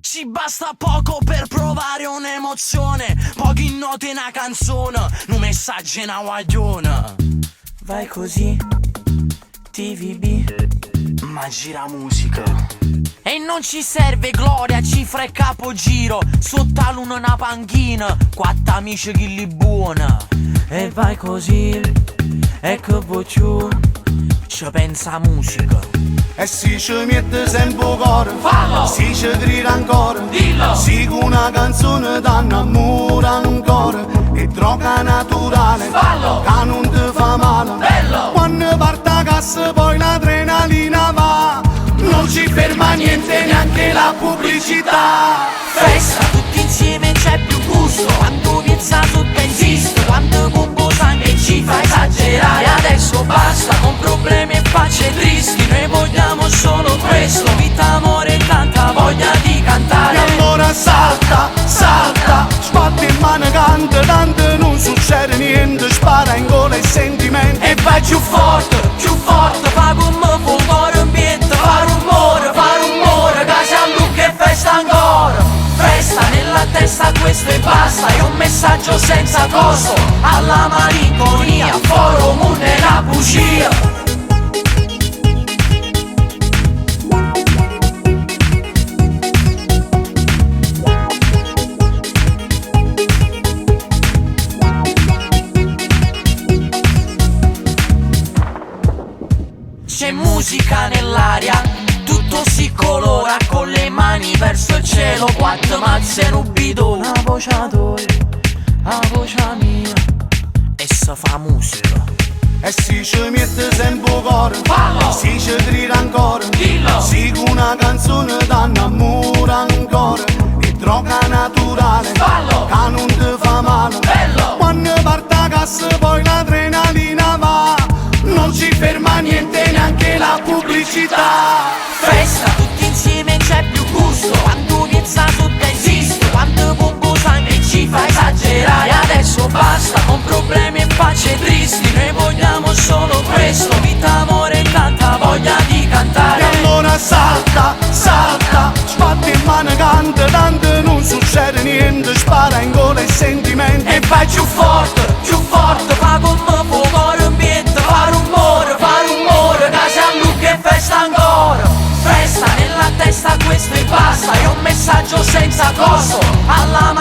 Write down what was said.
Ci basta poco per provare un'emozione, pochi note una canzone, un messaggio una guaglione. Vai così, TVB, ma gira musica. E non ci serve gloria, cifra e capogiro, sotto la luna una panchina, quattro amici che li buona. E vai così, e che vuoi più, ci pensa musica. E si ci mette sempre il cuore, fallo! Si ci grida ancora, dillo! Si con una canzone t'annamora ancora. E droga naturale, fallo! Che non ti fa male, bello! Quando parte a cassa poi l'adrenalina va, non ci ferma niente, neanche la pubblicità. Festa, tutti insieme c'è più gusto, quando piazza tutto insisto, quando pompo sangue ci fa esagerare. Adesso basta con problemi e facce tristi, noi vogliamo solo questo, vita, amore e tanta voglia di cantare. E allora salta, salta, sbatti in mano, canta, tanto non succede niente, spara in gola il sentimento. E vai più forte, fa con me, full cuore ambiente, fa rumore, che siamo tu che festa ancora. Festa nella testa, questo e basta, è un messaggio senza costo, alla malinconia, foro, mondo e la bugia. C'è musica nell'aria, tutto si colora, con le mani verso il cielo, quattro mazze rubido, una voce mia, e si fa musica. E si ci mette sempre il cuore, fallo! Si ci grida ancora, dillo! Si con una canzone t'annamora ancora. E droga naturale, fallo! Che non ti fa male, bello! Quando parte a cassa poi l'adrenalina va, non ci ferma niente, neanche la pubblicità. Festa, tutti insieme c'è più gusto, quando piazza tutto insisto, quando pompo sangue ci fa esagerare. Adesso basta con problemi e facce tristi, noi vogliamo solo questo, vita, amore e tanta voglia di cantare. E allora salta, salta, sbatti in mano, canta, tanto non succede niente, spara in gola il sentimento. E vai più forte, fa con me, full cuore ambiente, fa rumore, che siamo tu che festa ancora. Festa nella testa, questo e basta, è un messaggio senza costo, alla